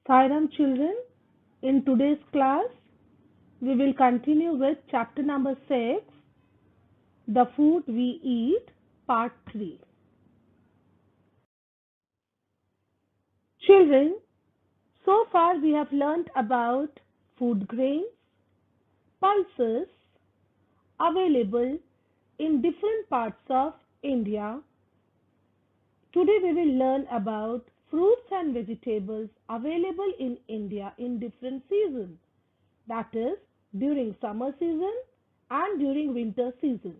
Sairam children, in today's class, we will continue with chapter number 6, The Food We Eat, part 3. Children, so far we have learnt about food grains, pulses available in different parts of India. Today we will learn about fruits and vegetables available in India in different seasons. That is, during summer season and during winter season.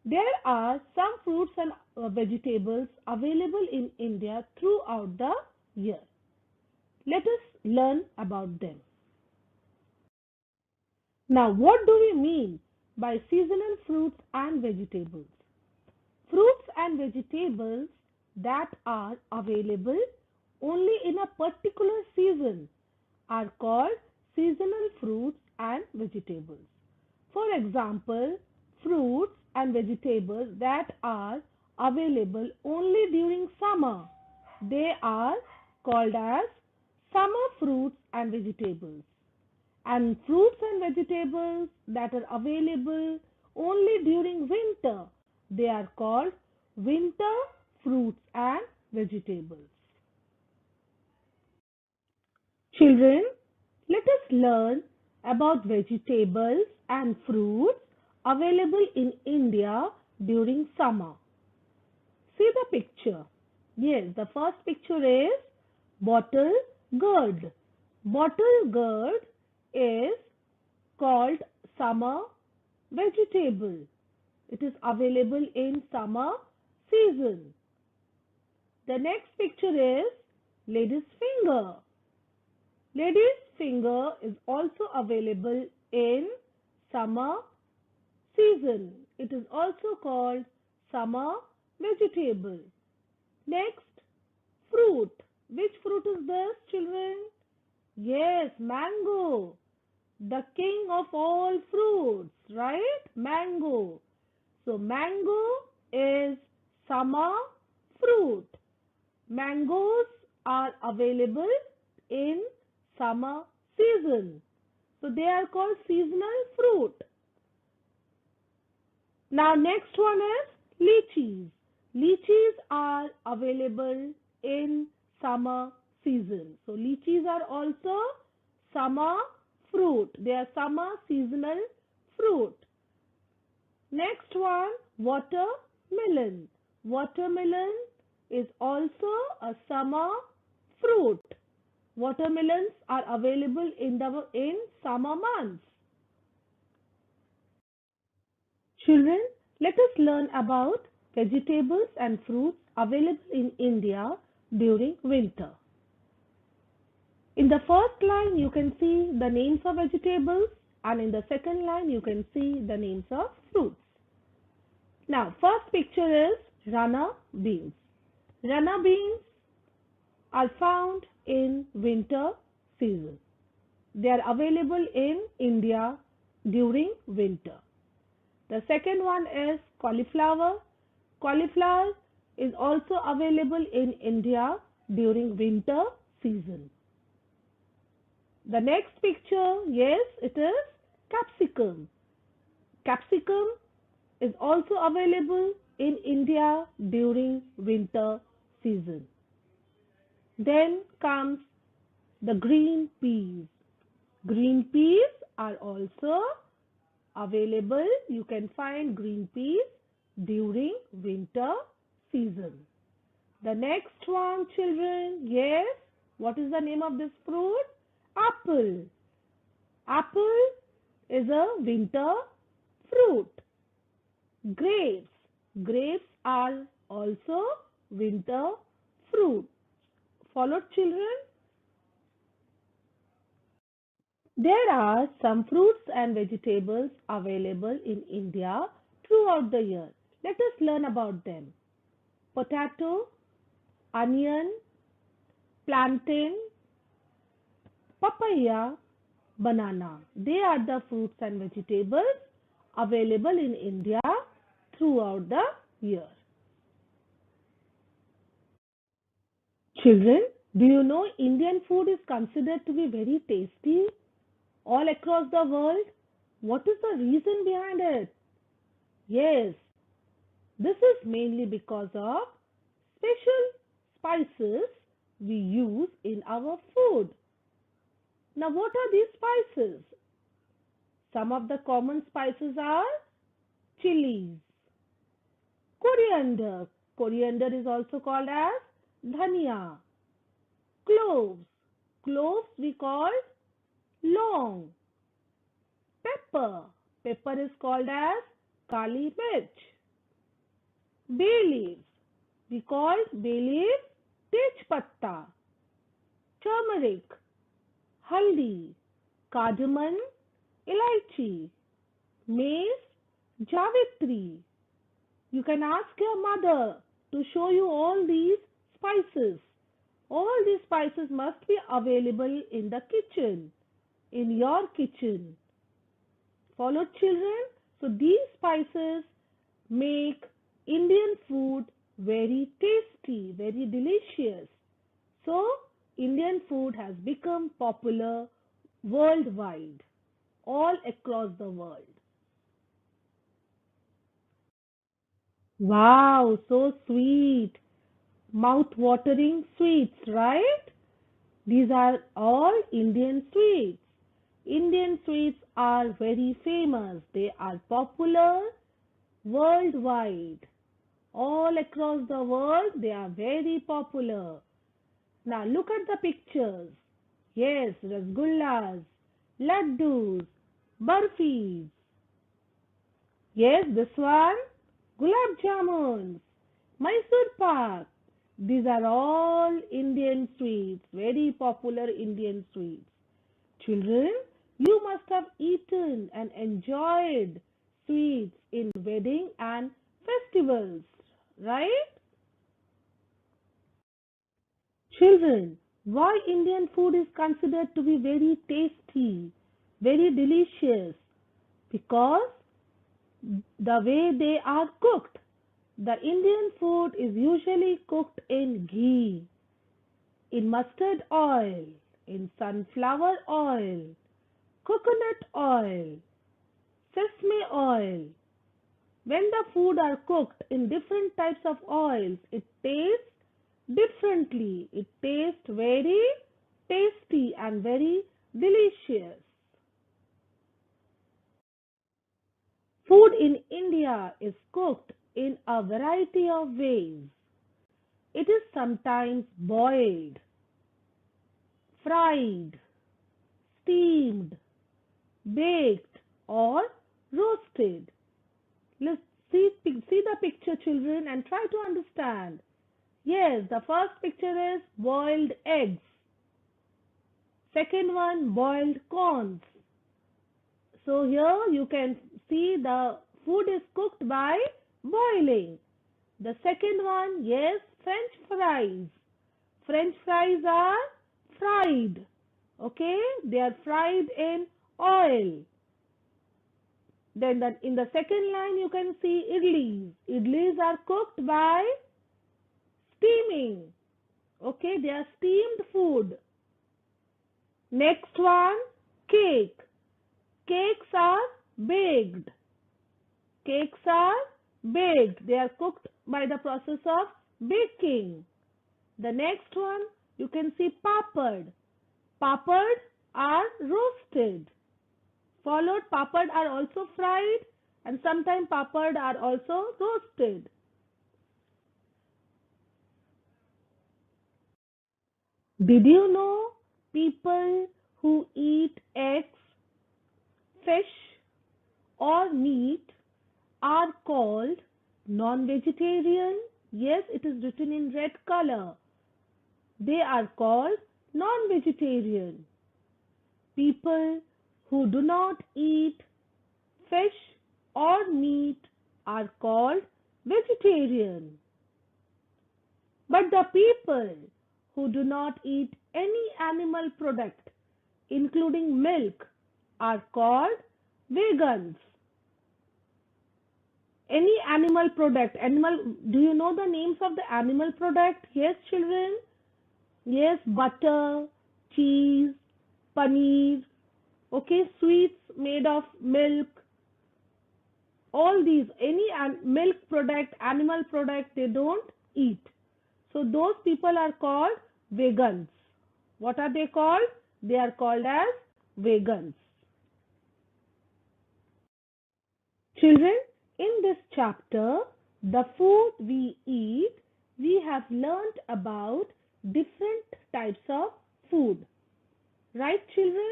There are some fruits and vegetables available in India throughout the year. Let us learn about them. Now, what do we mean by seasonal fruits and vegetables? Fruits and vegetables that are available only in a particular season are called seasonal fruits and vegetables. For example, fruits and vegetables that are available only during summer, they are called as summer fruits and vegetables. And fruits and vegetables that are available only during winter, they are called winter fruits and vegetables. Children, let us learn about vegetables and fruits available in India during summer. See the picture. Yes, the first picture is bottle gourd. Bottle gourd is called summer vegetable. It is available in summer season. The next picture is lady's finger. Lady's finger is also available in summer season. It is also called summer vegetable. Next, fruit. Which fruit is this, children? Yes, mango. The king of all fruits, right? Mango. So, mango is summer fruit. Mangoes are available in summer season. So, they are called seasonal fruit. Now, next one is lychees. Lychees are available in summer season. So, lychees are also summer fruit. They are summer seasonal fruit. Next one, watermelon. Watermelon is also a summer fruit. Watermelons are available in summer months. Children, let us learn about vegetables and fruits available in India during winter. In the first line, you can see the names of vegetables, and in the second line, you can see the names of fruits. Now, first picture is runner beans. Runner beans are found in winter season. They are available in India during winter. The second one is cauliflower. Cauliflower is also available in India during winter season. The next picture, yes, it is capsicum. Capsicum is also available in India during winter season. Then comes the green peas. Green peas are also available. You can find green peas during winter season. The next one, children, yes, what is the name of this fruit? Apple. Apple is a winter fruit. Grapes. Grapes are also winter fruit. Followed, children? There are some fruits and vegetables available in India throughout the year. Let us learn about them. Potato, onion, plantain, papaya, banana. They are the fruits and vegetables available in India throughout the year. Children, Do you know Indian food is considered to be very tasty all across the world? What is the reason behind it? Yes, this is mainly because of special spices we use in our food. Now, what are these spices? Some of the common spices are chilies, coriander. Coriander is also called as dhania. Cloves. Cloves we call long. Pepper. Pepper is called as kali mirch. Bay leaves. We call bay leaves tej patta. Turmeric, haldi, cardamom, elaichi, mace, javitri. You can ask your mother to show you all these spices. All these spices must be available in the kitchen, in your kitchen. Follow children? So these spices make Indian food very tasty, very delicious. So Indian food has become popular worldwide, all across the world. Wow, so sweet. Mouth-watering sweets, right? These are all Indian sweets. Indian sweets are very famous. They are popular worldwide. All across the world, they are very popular. Now look at the pictures. Yes, rasgullas, laddus, barfis. Yes, this one, gulab jamuns, Mysore pak. These are all Indian sweets, very popular Indian sweets. Children, you must have eaten and enjoyed sweets in wedding and festivals, right? Children, why Indian food is considered to be very tasty, very delicious? Because the way they are cooked. The Indian food is usually cooked in ghee, in mustard oil, in sunflower oil, coconut oil, sesame oil. When the food are cooked in different types of oils, it tastes differently. It tastes very tasty and very delicious. Food in India is cooked in a variety of ways. It is sometimes boiled, fried, steamed, baked, or roasted. Let's see the picture, children, and try to understand. Yes, the first picture is boiled eggs. Second one, boiled corns. So here you can see the food is cooked by boiling. The second one, yes, French fries. French fries are fried. Okay, they are fried in oil. Then in the second line you can see idlis. Idlis are cooked by steaming. Okay, they are steamed food. Next one, cake. Cakes are baked. Cakes are baked. They are cooked by the process of baking. The next one, you can see papad. Papad are roasted. Followed, papad are also fried and sometimes papad are also roasted. Did you know people who eat eggs, fish, or meat are called non-vegetarian? Yes, it is written in red color. They are called non-vegetarian. People who do not eat fish or meat are called vegetarian. But the people who do not eat any animal product, including milk, are called vegans. Any animal product, do you know the names of the animal product? Yes, children. Yes, butter, cheese, paneer, okay, sweets made of milk, all these, any milk product, animal product, they don't eat. So those people are called vegans. What are they called? They are called as vegans. Children, in this chapter, the food we eat, we have learned about different types of food. Right, children?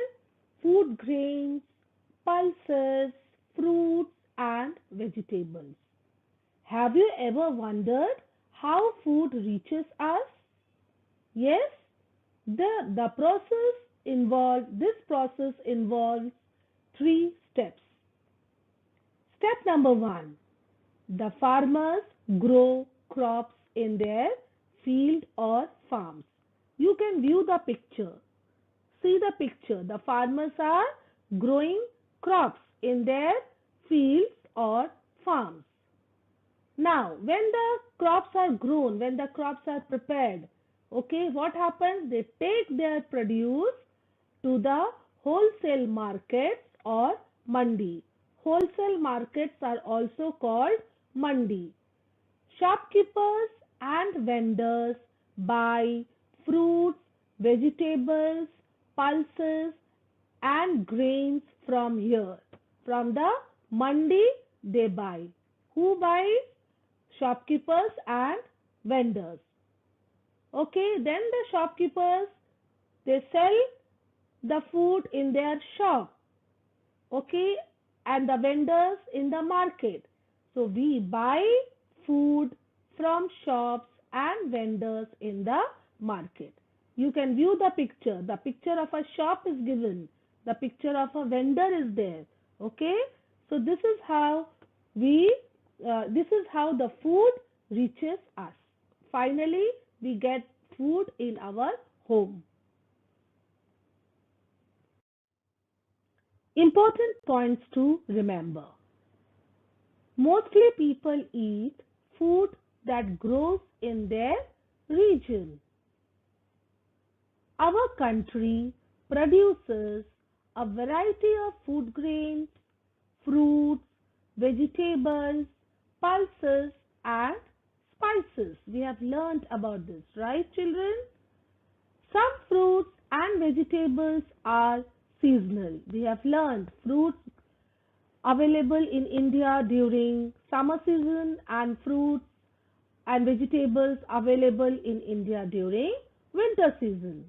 Food grains, pulses, fruits, and vegetables. Have you ever wondered how food reaches us? Yes, the process this process involves three steps. Step number one, the farmers grow crops in their field or farms. You can view the picture. See the picture. The farmers are growing crops in their fields or farms. Now, when the crops are grown, when the crops are prepared, okay, what happens? They take their produce to the wholesale markets or mandi. Wholesale markets are also called mandi. Shopkeepers and vendors buy fruits, vegetables, pulses, and grains from here. From the mandi, they buy. Who buys? Shopkeepers and vendors. Okay, then the shopkeepers, they sell the food in their shop. Okay, and the vendors in the market. So we buy food from shops and vendors in the market. You can view the picture. The picture of a shop is given. The picture of a vendor is there. Okay, so we this is how the food reaches us. Finally, we get food in our home. Important points to remember. Mostly people eat food that grows in their region. Our country produces a variety of food grains, fruits, vegetables, pulses, and spices. We have learned about this, right, children? Some fruits and vegetables are seasonal. We have learned fruits available in India during summer season and fruits and vegetables available in India during winter season.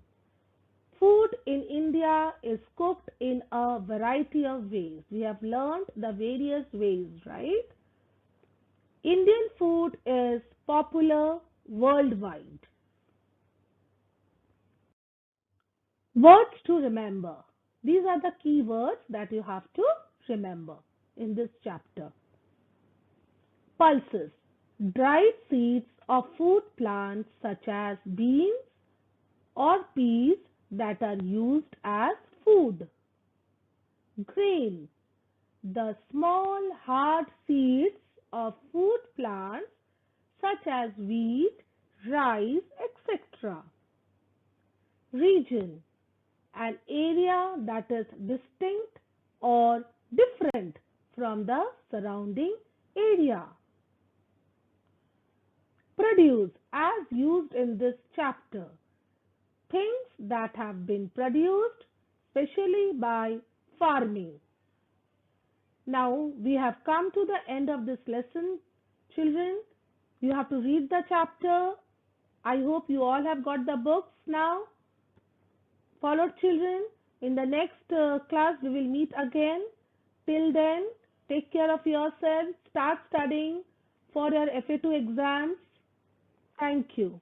Food in India is cooked in a variety of ways. We have learned the various ways, right? Indian food is popular worldwide. Words to remember. These are the key words that you have to remember in this chapter. Pulses. Dried seeds of food plants such as beans or peas that are used as food. Grain. The small hard seeds of food plants such as wheat, rice, etc. Region. An area that is distinct or different from the surrounding area. Produce, as used in this chapter, things that have been produced specially by farming. Now we have come to the end of this lesson, children. You have to read the chapter. I hope you all have got the books now. Followed, children. In the next class we will meet again. Till then, take care of yourself. Start studying for your FA2 exams. Thank you.